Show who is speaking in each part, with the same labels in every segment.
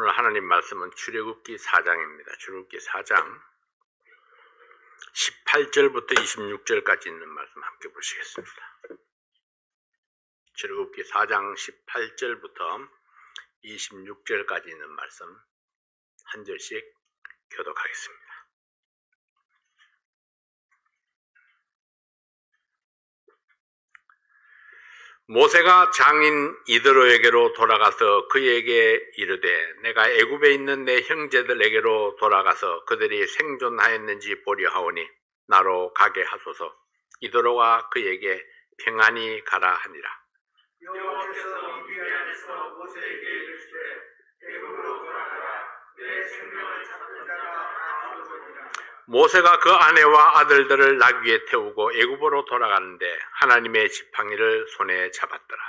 Speaker 1: 오늘 하나님 말씀은 출애굽기 4장입니다. 출애굽기 4장 18절부터 26절까지 있는 말씀 함께 보시겠습니다. 출애굽기 4장 18절부터 26절까지 있는 말씀 한 절씩 교독하겠습니다. 모세가 장인 이드로에게로 돌아가서 그에게 이르되 내가 애굽에 있는 내 형제들에게로 돌아가서 그들이 생존하였는지 보려 하오니 나로 가게 하소서. 이드로가 그에게 평안히 가라 하니라.
Speaker 2: 여호와께서 미디안 안에서 모세에게 이르시되 애굽으로 돌아가라. 내 생명을 찾는 자가 다 얻어지리라.
Speaker 1: 모세가 그 아내와 아들들을 나귀에 태우고 애굽으로 돌아가는데 하나님의 지팡이를 손에 잡았더라.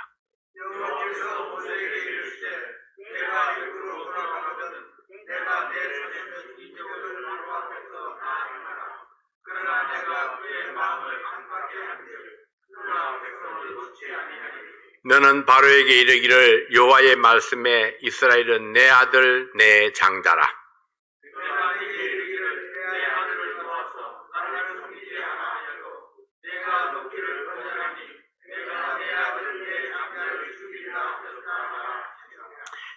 Speaker 2: 여호와께서 모세에게 이르시되 내가 애굽으로 돌아가거든 내가 내 사생의 인격을 나로 앞에서 다 행하라. 그러나 내가 그의 마음을 깜빡게 한들 그가 백성을 놓지 아니하리니
Speaker 1: 너는 바로에게 이르기를 여호와의 말씀에 이스라엘은 내 아들 내 장자라.
Speaker 2: 내가 네게 이르기를 내 아들을 도와서 나를 섬기지 않아 하여도 내가 놓기를 거절하니 내가 내 아들 내 장자를 죽이리라 하셨다 하라.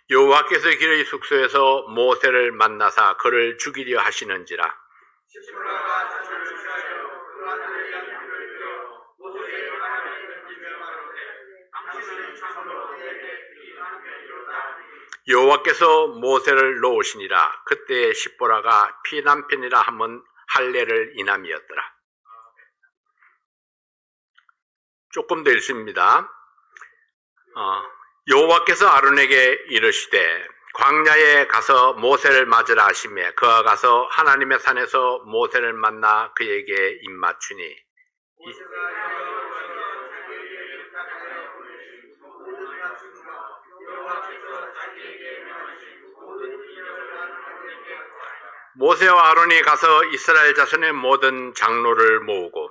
Speaker 1: 여호와께서 길의 숙소에서 모세를 만나사 그를 죽이려 하시는지라.
Speaker 2: 시므라가 자초를 취하여 그 아들의 양털을 들여 모세의 바람에 던지며 가로되 당신은 참으로 내게 이한 편이로다 하니
Speaker 1: 여호와께서 모세를 놓으시니라. 그때 십보라가 피난편이라 함은 할례를 인함이었더라. 조금 더 읽습니다. 여호와께서 아론에게 이르시되 광야에 가서 모세를 맞으라 하시매 그가 가서 하나님의 산에서 모세를 만나 그에게 입맞추니
Speaker 2: 모세가 여호와께서 자기에게 부탁하여 보내신 모든 약속과 여호와께서 자기에게 명하신 모든 기적을 아론에게 하였다.
Speaker 1: 모세와 아론이 가서 이스라엘 자손의 모든 장로를 모으고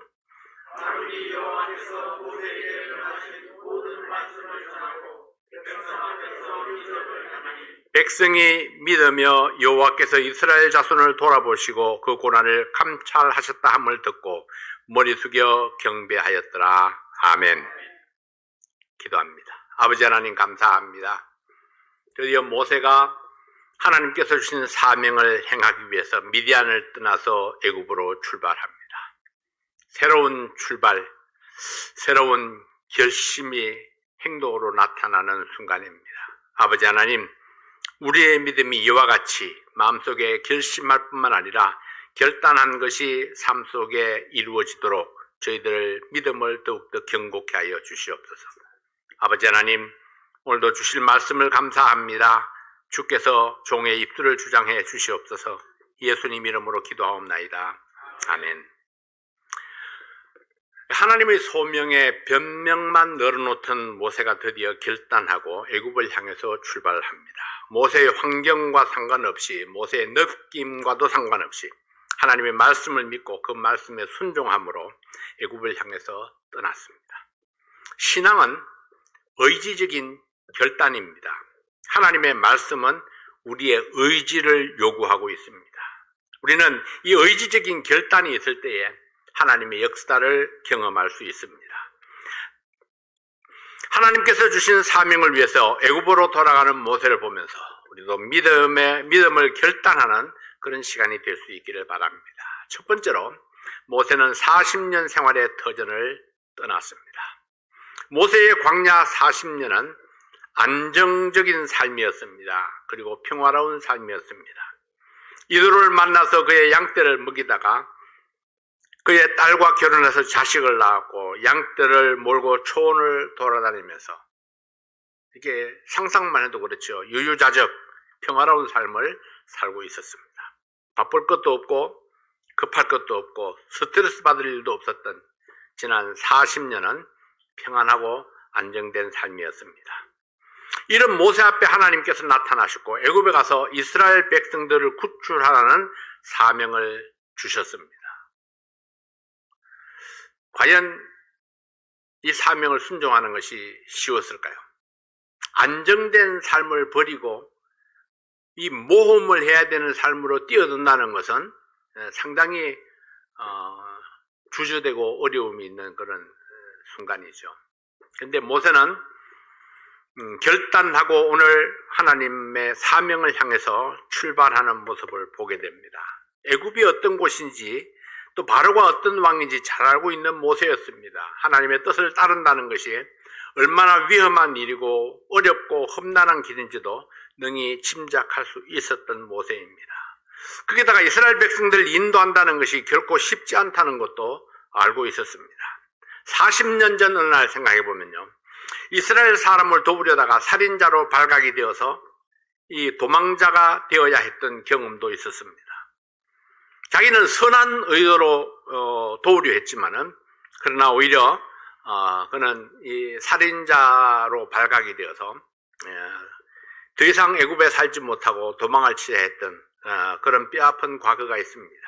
Speaker 2: 아론이 여호와께서 모세에게 명하신 모든 말씀을 전하고 백성 앞에서 기적을 행하니
Speaker 1: 백성이 믿으며 여호와께서 이스라엘 자손을 돌아보시고 그 고난을 감찰하셨다 함을 듣고 머리 숙여 경배하였더라. 아멘. 기도합니다. 아버지 하나님 감사합니다. 드디어 모세가 하나님께서 주신 사명을 행하기 위해서 미디안을 떠나서 애굽으로 출발합니다. 새로운 출발, 새로운 결심이 행동으로 나타나는 순간입니다. 아버지 하나님, 우리의 믿음이 이와 같이 마음속에 결심할 뿐만 아니라 결단한 것이 삶 속에 이루어지도록 저희들 믿음을 더욱더 견고케 하여 주시옵소서. 아버지 하나님, 오늘도 주실 말씀을 감사합니다. 주께서 종의 입술을 주장해 주시옵소서. 예수님 이름으로 기도하옵나이다. 아멘. 하나님의 소명에 변명만 널어놓던 모세가 드디어 결단하고 애굽을 향해서 출발합니다. 모세의 환경과 상관없이, 모세의 느낌과도 상관없이 하나님의 말씀을 믿고 그 말씀에 순종함으로 애굽을 향해서 떠났습니다. 신앙은 의지적인 결단입니다. 하나님의 말씀은 우리의 의지를 요구하고 있습니다. 우리는 이 의지적인 결단이 있을 때에 하나님의 역사를 경험할 수 있습니다. 하나님께서 주신 사명을 위해서 애굽으로 돌아가는 모세를 보면서 우리도 믿음을 결단하는 그런 시간이 될 수 있기를 바랍니다. 첫 번째로 모세는 40년 생활의 터전을 떠났습니다. 모세의 광야 40년은 안정적인 삶이었습니다. 그리고 평화로운 삶이었습니다. 이드로를 만나서 그의 양떼를 먹이다가 그의 딸과 결혼해서 자식을 낳았고 양떼를 몰고 초원을 돌아다니면서 이게 상상만 해도 그렇죠. 유유자적 평화로운 삶을 살고 있었습니다. 바쁠 것도 없고 급할 것도 없고 스트레스 받을 일도 없었던 지난 40년은 평안하고 안정된 삶이었습니다. 이런 모세 앞에 하나님께서 나타나셨고 애굽에 가서 이스라엘 백성들을 구출하라는 사명을 주셨습니다. 과연 이 사명을 순종하는 것이 쉬웠을까요? 안정된 삶을 버리고 이 모험을 해야 되는 삶으로 뛰어든다는 것은 상당히 주저되고 어려움이 있는 그런 순간이죠. 근데 모세는 결단하고 오늘 하나님의 사명을 향해서 출발하는 모습을 보게 됩니다. 애굽이 어떤 곳인지 또 바로가 어떤 왕인지 잘 알고 있는 모세였습니다. 하나님의 뜻을 따른다는 것이 얼마나 위험한 일이고 어렵고 험난한 길인지도 능히 짐작할 수 있었던 모세입니다. 거기다가 이스라엘 백성들을 인도한다는 것이 결코 쉽지 않다는 것도 알고 있었습니다. 40년 전 어느 날 생각해 보면요, 이스라엘 사람을 도우려다가 살인자로 발각이 되어서 이 도망자가 되어야 했던 경험도 있었습니다. 자기는 선한 의도로 도우려 했지만은 그러나 오히려 그는 이 살인자로 발각이 되어서 더 이상 애굽에 살지 못하고 도망을 치려 했던 그런 뼈아픈 과거가 있습니다.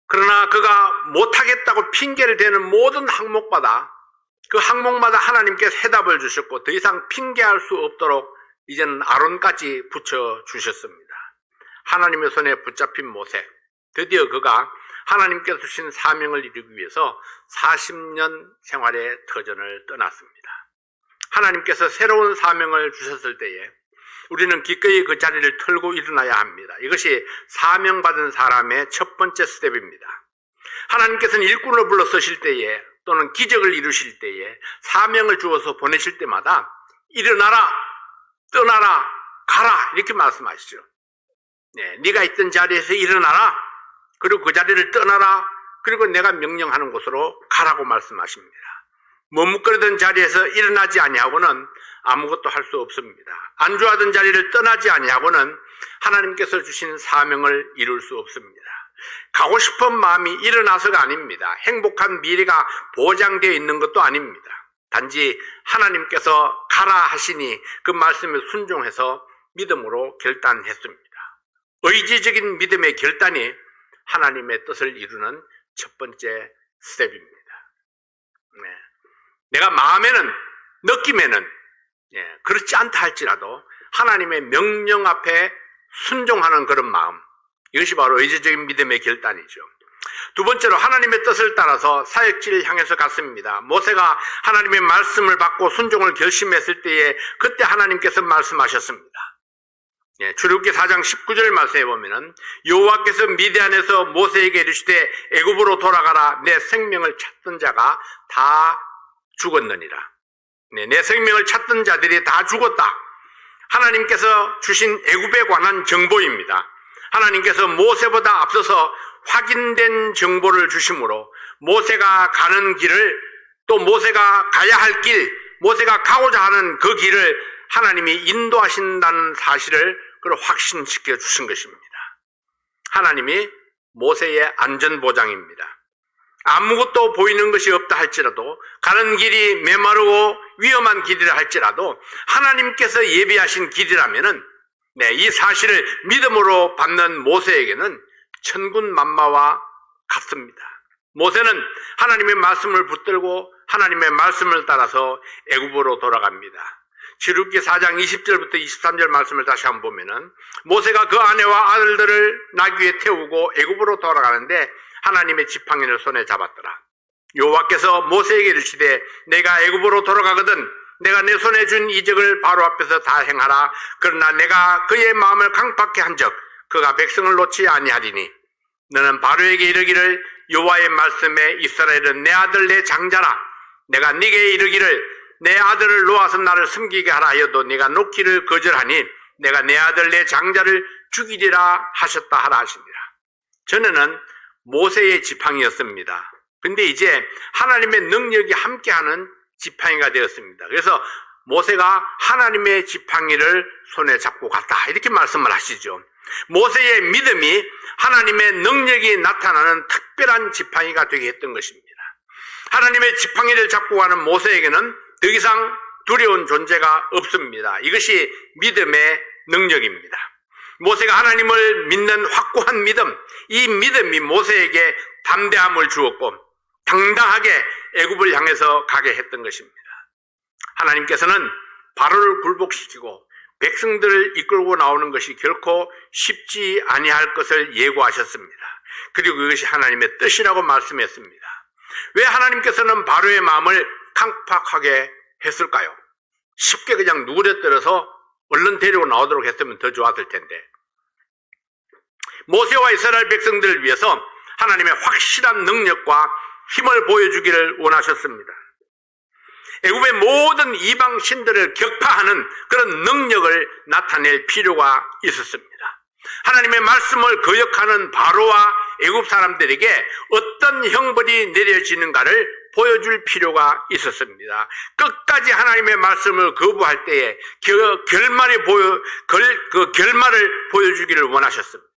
Speaker 1: 그러나 그가 못하겠다고 핑계를 대는 모든 항목마다 그 항목마다 하나님께서 해답을 주셨고 더 이상 핑계할 수 없도록 이제는 아론까지 붙여주셨습니다. 하나님의 손에 붙잡힌 모세, 드디어 그가 하나님께서 주신 사명을 이루기 위해서 40년 생활의 터전을 떠났습니다. 하나님께서 새로운 사명을 주셨을 때에 우리는 기꺼이 그 자리를 털고 일어나야 합니다. 이것이 사명받은 사람의 첫 번째 스텝입니다. 하나님께서는 일꾼을 불러 쓰실 때에 또는 기적을 이루실 때에 사명을 주어서 보내실 때마다 일어나라, 떠나라, 가라 이렇게 말씀하시죠. 네가 있던 자리에서 일어나라, 그리고 그 자리를 떠나라, 그리고 내가 명령하는 곳으로 가라고 말씀하십니다. 머뭇거리던 자리에서 일어나지 아니하고는 아무것도 할 수 없습니다. 안주하던 자리를 떠나지 아니하고는 하나님께서 주신 사명을 이룰 수 없습니다. 가고 싶은 마음이 일어나서가 아닙니다. 행복한 미래가 보장되어 있는 것도 아닙니다. 단지 하나님께서 가라 하시니 그 말씀에 순종해서 믿음으로 결단했습니다. 의지적인 믿음의 결단이 하나님의 뜻을 이루는 첫 번째 스텝입니다. 내가 마음에는, 느낌에는 그렇지 않다 할지라도 하나님의 명령 앞에 순종하는 그런 마음, 이것이 바로 의지적인 믿음의 결단이죠. 두 번째로 하나님의 뜻을 따라서 사역지를 향해서 갔습니다. 모세가 하나님의 말씀을 받고 순종을 결심했을 때에 그때 하나님께서 말씀하셨습니다. 출애굽기 4장 19절 말씀에 보면은 여호와께서 미디안에서 모세에게 이르시되 애굽으로 돌아가라, 내 생명을 찾던 자가 다 죽었느니라. 내 생명을 찾던 자들이 다 죽었다. 하나님께서 주신 애굽에 관한 정보입니다. 하나님께서 모세보다 앞서서 확인된 정보를 주심으로 모세가 가는 길을, 또 모세가 가야 할 길, 모세가 가고자 하는 그 길을 하나님이 인도하신다는 사실을 확신시켜 주신 것입니다. 하나님이 모세의 안전보장입니다. 아무것도 보이는 것이 없다 할지라도, 가는 길이 메마르고 위험한 길이라 할지라도 하나님께서 예비하신 길이라면은 이 사실을 믿음으로 받는 모세에게는 천군만마와 같습니다. 모세는 하나님의 말씀을 붙들고 하나님의 말씀을 따라서 애굽으로 돌아갑니다. 출애굽기 4장 20절부터 23절 말씀을 다시 한번 보면은 모세가 그 아내와 아들들을 나귀에 태우고 애굽으로 돌아가는데 하나님의 지팡이를 손에 잡았더라. 여호와께서 모세에게 이르시되 내가 애굽으로 돌아가거든 내가 내 손에 준 이적을 바로 앞에서 다 행하라. 그러나 내가 그의 마음을 강팍케 한즉 그가 백성을 놓지 아니하리니 너는 바로에게 이르기를 여호와의 말씀에 이스라엘은 내 아들 내 장자라. 내가 네게 이르기를 내 아들을 놓아서 나를 섬기게 하라 하여도 네가 놓기를 거절하니 내가 내 아들 내 장자를 죽이리라 하셨다 하라 하시니라. 전에는 모세의 지팡이였습니다. 근데 이제 하나님의 능력이 함께하는 지팡이가 되었습니다. 그래서 모세가 하나님의 지팡이를 손에 잡고 갔다 이렇게 말씀을 하시죠. 모세의 믿음이 하나님의 능력이 나타나는 특별한 지팡이가 되게 했던 것입니다. 하나님의 지팡이를 잡고 가는 모세에게는 더 이상 두려운 존재가 없습니다. 이것이 믿음의 능력입니다. 모세가 하나님을 믿는 확고한 믿음, 이 믿음이 모세에게 담대함을 주었고 당당하게 애굽을 향해서 가게 했던 것입니다. 하나님께서는 바로를 굴복시키고 백성들을 이끌고 나오는 것이 결코 쉽지 아니할 것을 예고하셨습니다. 그리고 그것이 하나님의 뜻이라고 말씀했습니다. 왜 하나님께서는 바로의 마음을 강팍하게 했을까요? 쉽게 그냥 누구려들어서 얼른 데리고 나오도록 했으면 더 좋았을 텐데, 모세와 이스라엘 백성들을 위해서 하나님의 확실한 능력과 힘을 보여주기를 원하셨습니다. 애굽의 모든 이방 신들을 격파하는 그런 능력을 나타낼 필요가 있었습니다. 하나님의 말씀을 거역하는 바로와 애굽 사람들에게 어떤 형벌이 내려지는가를 보여줄 필요가 있었습니다. 끝까지 하나님의 말씀을 거부할 때에 결말을 보여주기를 원하셨습니다.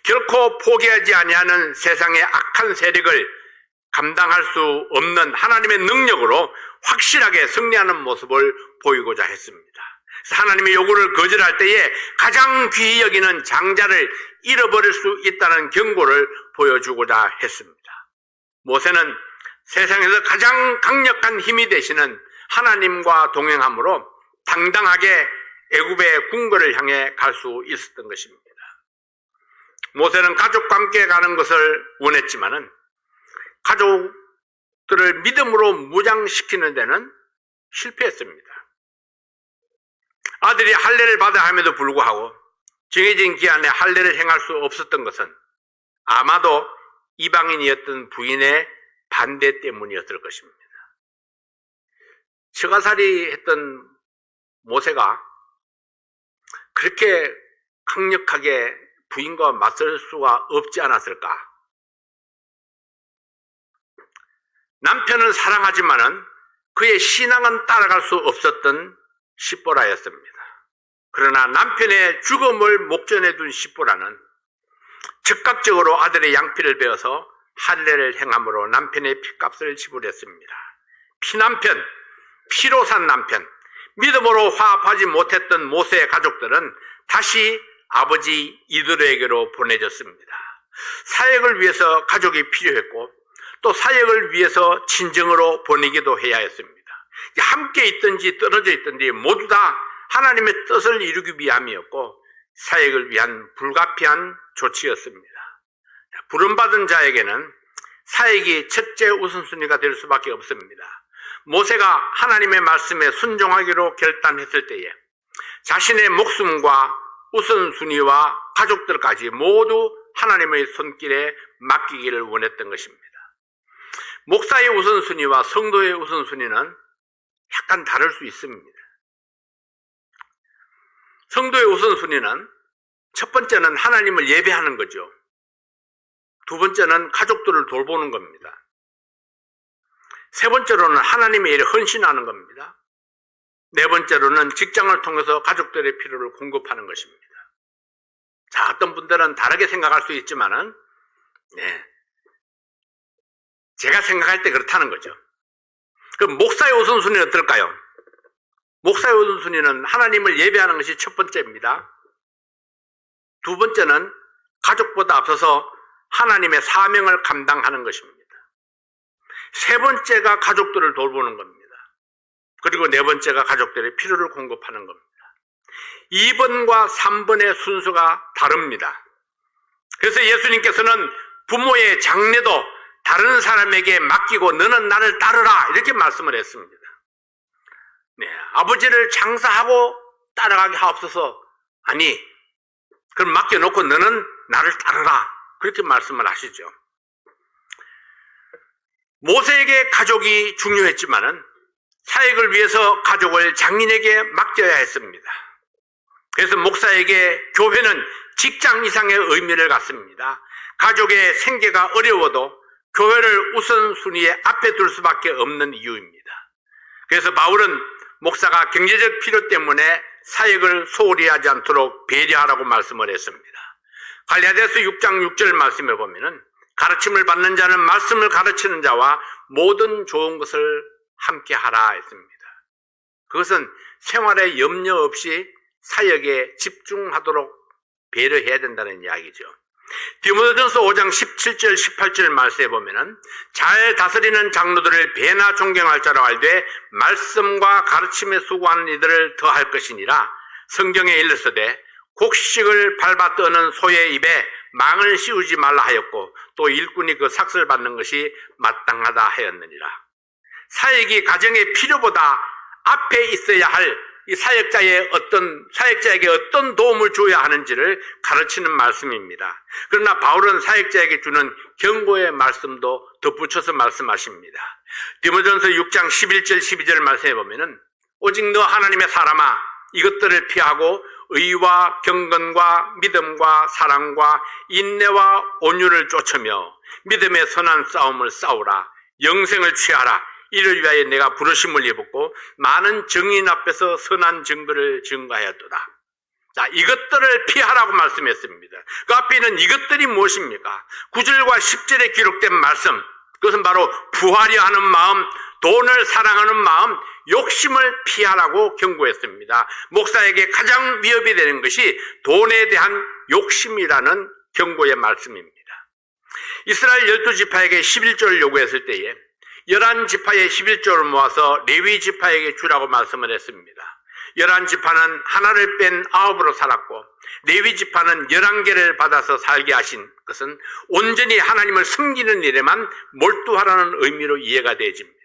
Speaker 1: 결코 포기하지 아니하는 세상의 악한 세력을 감당할 수 없는 하나님의 능력으로 확실하게 승리하는 모습을 보이고자 했습니다. 그래서 하나님의 요구를 거절할 때에 가장 귀히 여기는 장자를 잃어버릴 수 있다는 경고를 보여주고자 했습니다. 모세는 세상에서 가장 강력한 힘이 되시는 하나님과 동행함으로 당당하게 애굽의 궁궐을 향해 갈 수 있었던 것입니다. 모세는 가족과 함께 가는 것을 원했지만은 가족들을 믿음으로 무장시키는 데는 실패했습니다. 아들이 할례를 받아야 함에도 불구하고 정해진 기한에 할례를 행할 수 없었던 것은 아마도 이방인이었던 부인의 반대 때문이었을 것입니다. 처가살이 했던 모세가 그렇게 강력하게 부인과 맞설 수가 없지 않았을까? 남편은 사랑하지만은 그의 신앙은 따라갈 수 없었던 십보라였습니다. 그러나 남편의 죽음을 목전에 둔 십보라는 즉각적으로 아들의 양피를 베어서 할례를 행함으로 남편의 피값을 지불했습니다. 피남편, 피로 산 남편, 믿음으로 화합하지 못했던 모세의 가족들은 다시 아버지 이드로에게로 보내졌습니다. 사역을 위해서 가족이 필요했고 또 사역을 위해서 친정으로 보내기도 해야 했습니다. 함께 있든지 떨어져 있든지 모두 다 하나님의 뜻을 이루기 위함이었고 사역을 위한 불가피한 조치였습니다. 부름받은 자에게는 사역이 첫째 우선순위가 될 수밖에 없습니다. 모세가 하나님의 말씀에 순종하기로 결단했을 때에 자신의 목숨과 우선순위와 가족들까지 모두 하나님의 손길에 맡기기를 원했던 것입니다. 목사의 우선순위와 성도의 우선순위는 약간 다를 수 있습니다. 성도의 우선순위는 첫 번째는 하나님을 예배하는 거죠. 두 번째는 가족들을 돌보는 겁니다. 세 번째로는 하나님의 일에 헌신하는 겁니다. 네 번째로는 직장을 통해서 가족들의 필요를 공급하는 것입니다. 자, 어떤 분들은 다르게 생각할 수 있지만은, 제가 생각할 때 그렇다는 거죠. 그럼 목사의 우선순위는 어떨까요? 목사의 우선순위는 하나님을 예배하는 것이 첫 번째입니다. 두 번째는 가족보다 앞서서 하나님의 사명을 감당하는 것입니다. 세 번째가 가족들을 돌보는 겁니다. 그리고 네 번째가 가족들의 필요를 공급하는 겁니다. 2번과 3번의 순서가 다릅니다. 그래서 예수님께서는 부모의 장례도 다른 사람에게 맡기고 너는 나를 따르라 이렇게 말씀을 했습니다. 아버지를 장사하고 따라가게 하옵소서. 아니, 그럼 맡겨놓고 너는 나를 따르라 그렇게 말씀을 하시죠. 모세에게 가족이 중요했지만은 사역을 위해서 가족을 장인에게 맡겨야 했습니다. 그래서 목사에게 교회는 직장 이상의 의미를 갖습니다. 가족의 생계가 어려워도 교회를 우선순위에 앞에 둘 수밖에 없는 이유입니다. 그래서 바울은 목사가 경제적 필요 때문에 사역을 소홀히 하지 않도록 배려하라고 말씀을 했습니다. 갈라디아서 6장 6절 말씀에 보면은 가르침을 받는 자는 말씀을 가르치는 자와 모든 좋은 것을 함께 하라 했습니다. 그것은 생활에 염려 없이 사역에 집중하도록 배려해야 된다는 이야기죠. 디모데전서 5장 17절 18절 말씀에 보면은 잘 다스리는 장로들을 배나 존경할 자로 알되 말씀과 가르침에 수고하는 이들을 더할 것이니라. 성경에 일렀으되 곡식을 밟아 떠는 소의 입에 망을 씌우지 말라 하였고 또 일꾼이 그 삭슬 받는 것이 마땅하다 하였느니라. 사역이 가정의 필요보다 앞에 있어야 할 이 사역자에게 어떤 도움을 줘야 하는지를 가르치는 말씀입니다. 그러나 바울은 사역자에게 주는 경고의 말씀도 덧붙여서 말씀하십니다. 디모데전서 6장 11절 12절 말씀해 보면은 오직 너 하나님의 사람아 이것들을 피하고 의와 경건과 믿음과 사랑과 인내와 온유를 쫓으며 믿음의 선한 싸움을 싸우라. 영생을 취하라. 이를 위하여 내가 부르심을 입었고 많은 증인 앞에서 선한 증거를 증거하였도다. 자, 이것들을 피하라고 말씀했습니다. 그 앞에 있는 이것들이 무엇입니까? 9절과 10절에 기록된 말씀, 그것은 바로 부하려 하는 마음, 돈을 사랑하는 마음, 욕심을 피하라고 경고했습니다. 목사에게 가장 위협이 되는 것이 돈에 대한 욕심이라는 경고의 말씀입니다. 이스라엘 12지파에게 11조를 요구했을 때에 11지파의 11조를 모아서 레위 지파에게 주라고 말씀을 했습니다. 11지파는 하나를 뺀 9으로 살았고 레위 지파는 11개를 받아서 살게 하신 것은 온전히 하나님을 섬기는 일에만 몰두하라는 의미로 이해가 되어집니다.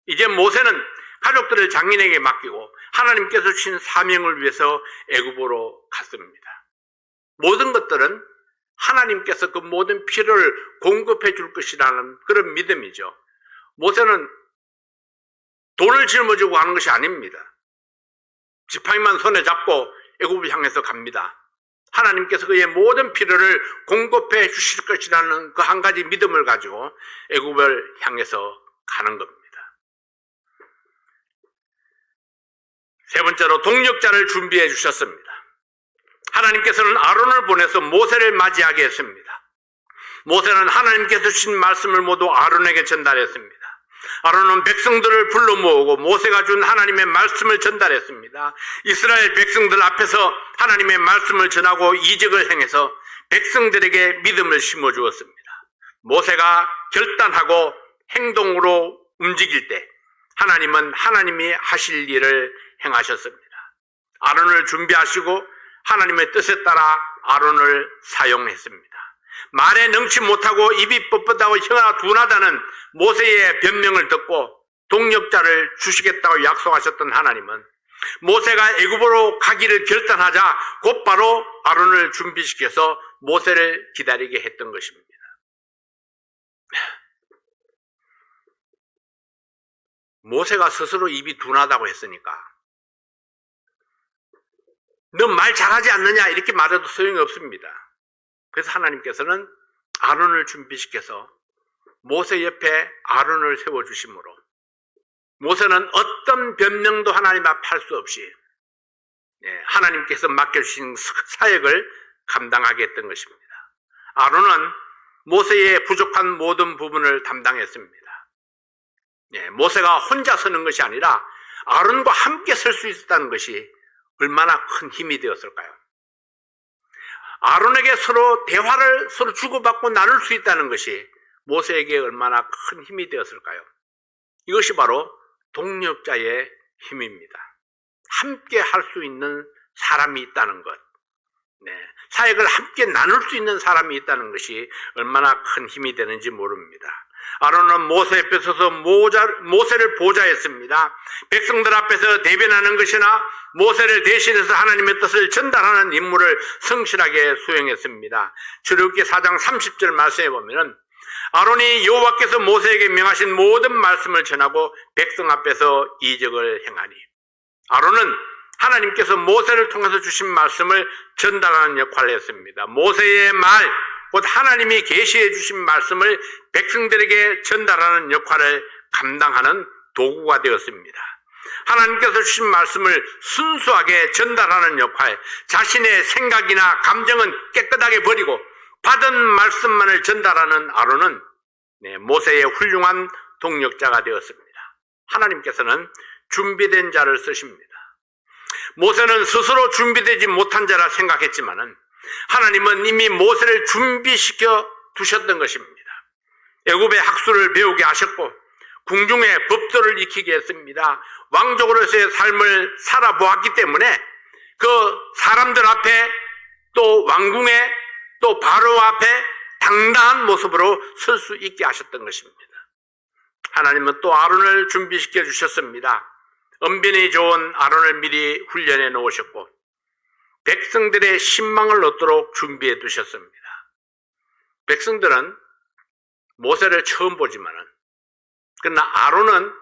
Speaker 1: 이제 모세는 가족들을 장인에게 맡기고 하나님께서 주신 사명을 위해서 애굽으로 갔습니다. 모든 것들은 하나님께서 그 모든 필요를 공급해 줄 것이라는 그런 믿음이죠. 모세는 돈을 짊어지고 하는 것이 아닙니다. 지팡이만 손에 잡고 애굽을 향해서 갑니다. 하나님께서 그의 모든 필요를 공급해 주실 것이라는 그 한 가지 믿음을 가지고 애굽을 향해서 가는 겁니다. 세 번째로 동력자를 준비해 주셨습니다. 하나님께서는 아론을 보내서 모세를 맞이하게 했습니다. 모세는 하나님께서 주신 말씀을 모두 아론에게 전달했습니다. 아론은 백성들을 불러 모으고 모세가 준 하나님의 말씀을 전달했습니다. 이스라엘 백성들 앞에서 하나님의 말씀을 전하고 이적을 행해서 백성들에게 믿음을 심어주었습니다. 모세가 결단하고 행동으로 움직일 때 하나님은 하나님이 하실 일을 행하셨습니다. 아론을 준비하시고 하나님의 뜻에 따라 아론을 사용했습니다. 말에 능치 못하고 입이 뻣뻣하고 혀가 둔하다는 모세의 변명을 듣고 동력자를 주시겠다고 약속하셨던 하나님은 모세가 애굽으로 가기를 결단하자 곧바로 아론을 준비시켜서 모세를 기다리게 했던 것입니다. 모세가 스스로 입이 둔하다고 했으니까 너 말 잘하지 않느냐 이렇게 말해도 소용이 없습니다. 그래서 하나님께서는 아론을 준비시켜서 모세 옆에 아론을 세워주심으로 모세는 어떤 변명도 하나님 앞에 할 수 없이 하나님께서 맡겨주신 사역을 감당하게 했던 것입니다. 아론은 모세의 부족한 모든 부분을 담당했습니다. 모세가 혼자 서는 것이 아니라 아론과 함께 설 수 있었다는 것이 얼마나 큰 힘이 되었을까요? 아론에게 대화를 서로 주고받고 나눌 수 있다는 것이 모세에게 얼마나 큰 힘이 되었을까요? 이것이 바로 동력자의 힘입니다. 함께 할 수 있는 사람이 있다는 것. 사역을 함께 나눌 수 있는 사람이 있다는 것이 얼마나 큰 힘이 되는지 모릅니다. 아론은 모세 앞에 서서 모세를 보좌했습니다. 백성들 앞에서 대변하는 것이나 모세를 대신해서 하나님의 뜻을 전달하는 임무를 성실하게 수행했습니다. 출애굽기 4장 30절 말씀에 보면은 아론이 여호와께서 모세에게 명하신 모든 말씀을 전하고 백성 앞에서 이적을 행하니 아론은 하나님께서 모세를 통해서 주신 말씀을 전달하는 역할을 했습니다. 모세의 말, 곧 하나님이 계시해 주신 말씀을 백성들에게 전달하는 역할을 감당하는 도구가 되었습니다. 하나님께서 주신 말씀을 순수하게 전달하는 역할, 자신의 생각이나 감정은 깨끗하게 버리고 받은 말씀만을 전달하는 아론은 모세의 훌륭한 동력자가 되었습니다. 하나님께서는 준비된 자를 쓰십니다. 모세는 스스로 준비되지 못한 자라 생각했지만은 하나님은 이미 모세를 준비시켜 두셨던 것입니다. 애굽의 학술을 배우게 하셨고 궁중의 법도를 익히게 했습니다. 왕족으로서의 삶을 살아보았기 때문에 그 사람들 앞에 또 왕궁에 또 바로 앞에 당당한 모습으로 설 수 있게 하셨던 것입니다. 하나님은 또 아론을 준비시켜 주셨습니다. 언변이 좋은 아론을 미리 훈련해 놓으셨고 백성들의 신망을 얻도록 준비해 두셨습니다. 백성들은 모세를 처음 보지만은 그러나 아론은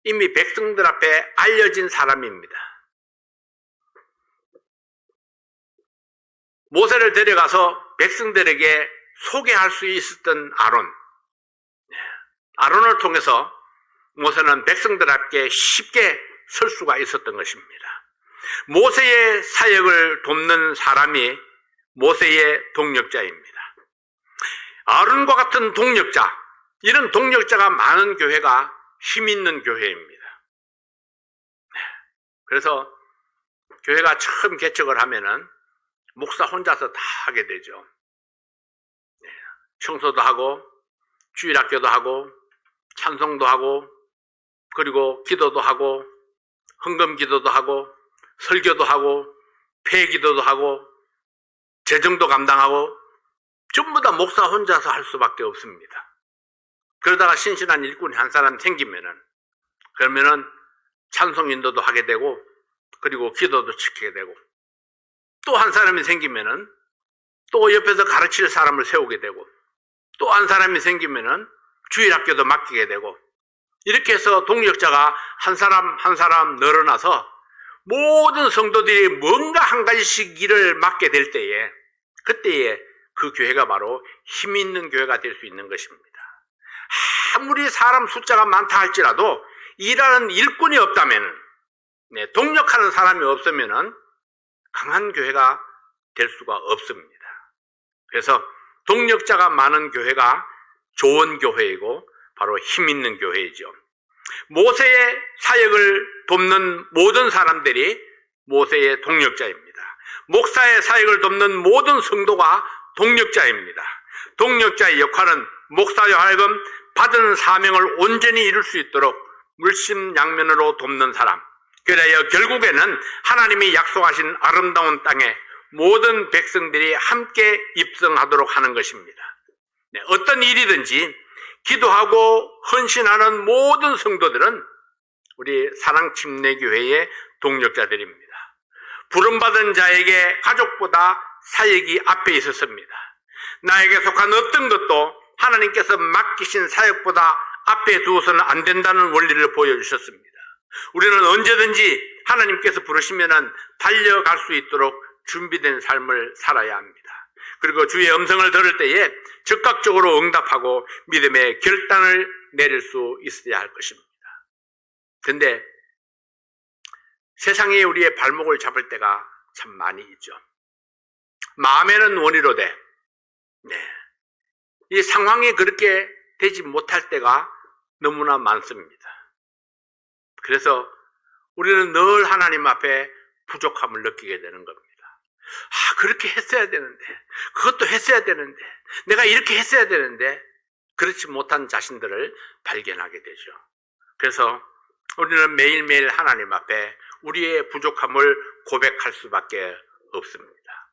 Speaker 1: 이미 백성들 앞에 알려진 사람입니다. 모세를 데려가서 백성들에게 소개할 수 있었던 아론. 아론을 통해서 모세는 백성들 앞에 쉽게 설 수가 있었던 것입니다. 모세의 사역을 돕는 사람이 모세의 동력자입니다. 아론과 같은 동력자, 이런 동력자가 많은 교회가 힘 있는 교회입니다. 그래서 교회가 처음 개척을 하면은 목사 혼자서 다 하게 되죠. 청소도 하고 주일학교도 하고 찬송도 하고 그리고 기도도 하고 헌금 기도도 하고 설교도 하고 폐기도도 하고 재정도 감당하고 전부 다 목사 혼자서 할 수밖에 없습니다. 그러다가 신실한 일꾼이 한 사람 생기면은 그러면은 찬송 인도도 하게 되고 그리고 기도도 지키게 되고 또 한 사람이 생기면은 또 옆에서 가르칠 사람을 세우게 되고 또 한 사람이 생기면은 주일학교도 맡기게 되고 이렇게 해서 동력자가 한 사람 한 사람 늘어나서 모든 성도들이 뭔가 한 가지씩 일을 맡게 될 때에 그때에 그 교회가 바로 힘 있는 교회가 될 수 있는 것입니다. 아무리 사람 숫자가 많다 할지라도 일하는 일꾼이 없다면 동력하는 사람이 없으면 강한 교회가 될 수가 없습니다. 그래서 동력자가 많은 교회가 좋은 교회이고 바로 힘 있는 교회이죠. 모세의 사역을 돕는 모든 사람들이 모세의 동력자입니다. 목사의 사역을 돕는 모든 성도가 동력자입니다. 동력자의 역할은 목사여 하여금 받은 사명을 온전히 이룰 수 있도록 물심양면으로 돕는 사람, 그래야 결국에는 하나님이 약속하신 아름다운 땅에 모든 백성들이 함께 입성하도록 하는 것입니다. 어떤 일이든지 기도하고 헌신하는 모든 성도들은 우리 사랑침례교회의 동력자들입니다. 부름받은 자에게 가족보다 사역이 앞에 있었습니다. 나에게 속한 어떤 것도 하나님께서 맡기신 사역보다 앞에 두어서는 안 된다는 원리를 보여주셨습니다. 우리는 언제든지 하나님께서 부르시면 달려갈 수 있도록 준비된 삶을 살아야 합니다. 그리고 주의 음성을 들을 때에 즉각적으로 응답하고 믿음의 결단을 내릴 수 있어야 할 것입니다. 그런데 세상에 우리의 발목을 잡을 때가 참 많이 있죠. 마음에는 원이로되 이 상황이 그렇게 되지 못할 때가 너무나 많습니다. 그래서 우리는 늘 하나님 앞에 부족함을 느끼게 되는 겁니다. 그렇게 했어야 되는데, 그것도 했어야 되는데, 내가 이렇게 했어야 되는데, 그렇지 못한 자신들을 발견하게 되죠. 그래서 우리는 매일매일 하나님 앞에 우리의 부족함을 고백할 수밖에 없습니다.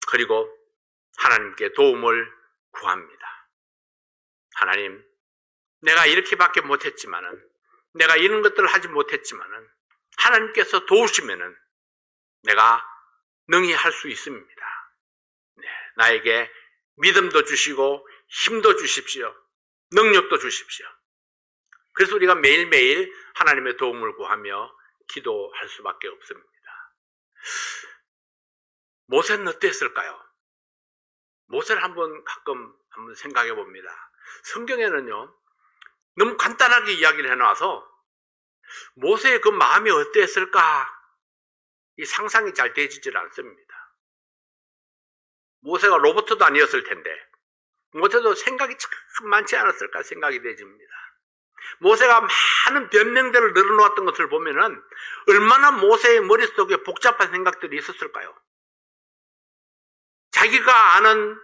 Speaker 1: 그리고 하나님께 도움을 구합니다. 하나님, 내가 이렇게밖에 못했지만은, 내가 이런 것들을 하지 못했지만은, 하나님께서 도우시면은 내가 능히 할 수 있습니다. 나에게 믿음도 주시고 힘도 주십시오. 능력도 주십시오. 그래서 우리가 매일매일 하나님의 도움을 구하며 기도할 수밖에 없습니다. 모세는 어땠을까요? 모세를 가끔 생각해 봅니다. 성경에는요, 너무 간단하게 이야기를 해놔서 모세의 그 마음이 어땠을까? 이 상상이 잘 되지질 않습니다. 모세가 로봇도 아니었을 텐데 모세도 생각이 참 많지 않았을까 생각이 되집니다. 모세가 많은 변명들을 늘어놓았던 것을 보면은 얼마나 모세의 머릿속에 복잡한 생각들이 있었을까요? 자기가 아는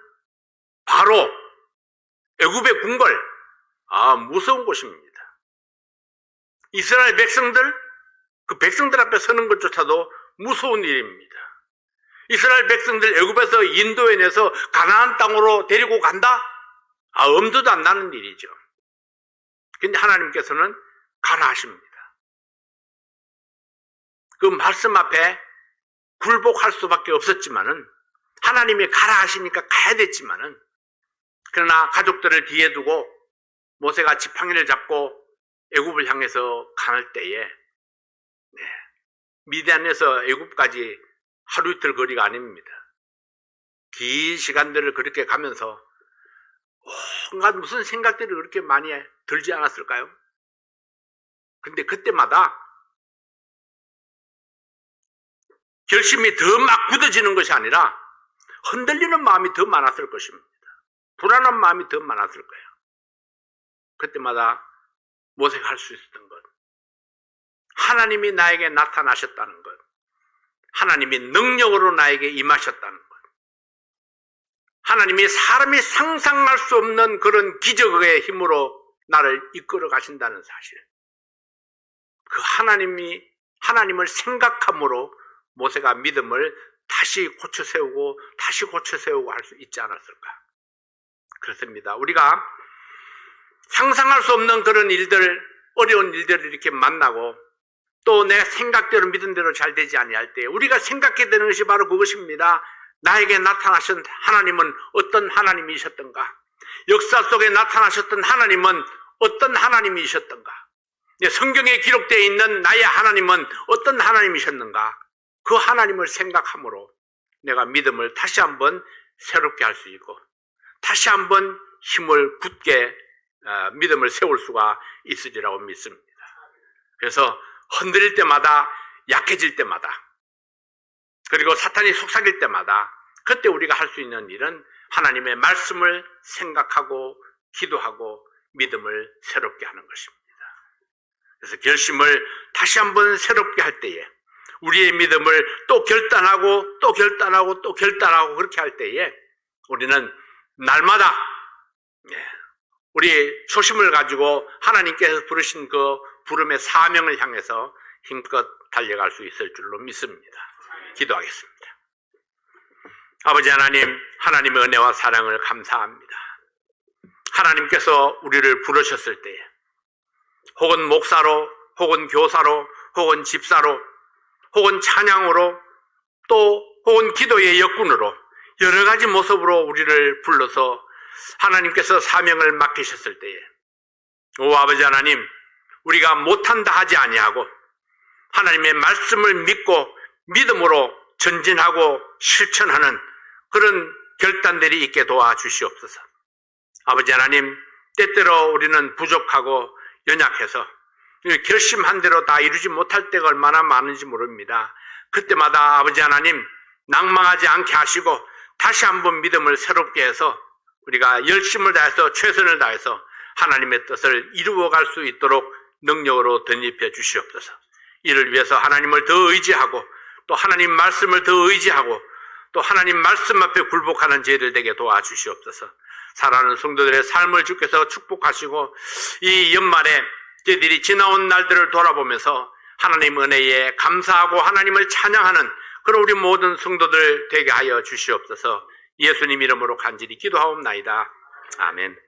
Speaker 1: 바로 애굽의 궁궐, 무서운 곳입니다. 이스라엘 백성들, 그 백성들 앞에 서는 것조차도 무서운 일입니다. 이스라엘 백성들 애굽에서 인도해내서 가나안 땅으로 데리고 간다? 엄두도 안 나는 일이죠. 근데 하나님께서는 가라 하십니다. 그 말씀 앞에 굴복할 수밖에 없었지만은, 하나님이 가라 하시니까 가야 됐지만은, 그러나 가족들을 뒤에 두고 모세가 지팡이를 잡고 애굽을 향해서 갈 때에, 미디안에서 애굽까지 하루 이틀 거리가 아닙니다. 긴 시간들을 그렇게 가면서 온갖 무슨 생각들이 그렇게 많이 들지 않았을까요? 근데 그때마다 결심이 더 막 굳어지는 것이 아니라 흔들리는 마음이 더 많았을 것입니다. 불안한 마음이 더 많았을 거예요. 그때마다 모세가 할 수 있었던 것, 하나님이 나에게 나타나셨다는 것, 하나님이 능력으로 나에게 임하셨다는 것, 하나님이 사람이 상상할 수 없는 그런 기적의 힘으로 나를 이끌어 가신다는 사실, 그 하나님을 생각함으로 모세가 믿음을 다시 고쳐 세우고 할 수 있지 않았을까? 그렇습니다. 우리가 상상할 수 없는 그런 일들, 어려운 일들을 이렇게 만나고 또 내 생각대로 믿은 대로 잘 되지 아니할 때 우리가 생각해야 되는 것이 바로 그것입니다. 나에게 나타나신 하나님은 어떤 하나님이셨던가? 역사 속에 나타나셨던 하나님은 어떤 하나님이셨던가? 성경에 기록되어 있는 나의 하나님은 어떤 하나님이셨는가? 그 하나님을 생각함으로 내가 믿음을 다시 한번 새롭게 할 수 있고 다시 한번 힘을 굳게 믿음을 세울 수가 있으리라고 믿습니다. 그래서 흔들릴 때마다, 약해질 때마다, 그리고 사탄이 속삭일 때마다 그때 우리가 할 수 있는 일은 하나님의 말씀을 생각하고 기도하고 믿음을 새롭게 하는 것입니다. 그래서 결심을 다시 한번 새롭게 할 때에 우리의 믿음을 또 결단하고 그렇게 할 때에 우리는 날마다 우리의 초심을 가지고 하나님께서 부르신 그 부름의 사명을 향해서 힘껏 달려갈 수 있을 줄로 믿습니다. 기도하겠습니다. 아버지 하나님, 하나님의 은혜와 사랑을 감사합니다. 하나님께서 우리를 부르셨을 때에 혹은 목사로, 혹은 교사로, 혹은 집사로, 혹은 찬양으로, 또 혹은 기도의 역군으로 여러 가지 모습으로 우리를 불러서 하나님께서 사명을 맡기셨을 때에 오 아버지 하나님, 우리가 못한다 하지 아니하고 하나님의 말씀을 믿고 믿음으로 전진하고 실천하는 그런 결단들이 있게 도와주시옵소서. 아버지 하나님, 때때로 우리는 부족하고 연약해서 결심한 대로 다 이루지 못할 때가 얼마나 많은지 모릅니다. 그때마다 아버지 하나님, 낭망하지 않게 하시고 다시 한번 믿음을 새롭게 해서 우리가 열심을 다해서 최선을 다해서 하나님의 뜻을 이루어갈 수 있도록 능력으로 덧입혀 주시옵소서. 이를 위해서 하나님을 더 의지하고 또 하나님 말씀을 더 의지하고 또 하나님 말씀 앞에 굴복하는 저희들 되게 도와주시옵소서. 사랑하는 성도들의 삶을 주께서 축복하시고 이 연말에 저희들이 지나온 날들을 돌아보면서 하나님 은혜에 감사하고 하나님을 찬양하는 그런 우리 모든 성도들 되게 하여 주시옵소서. 예수님 이름으로 간절히 기도하옵나이다. 아멘.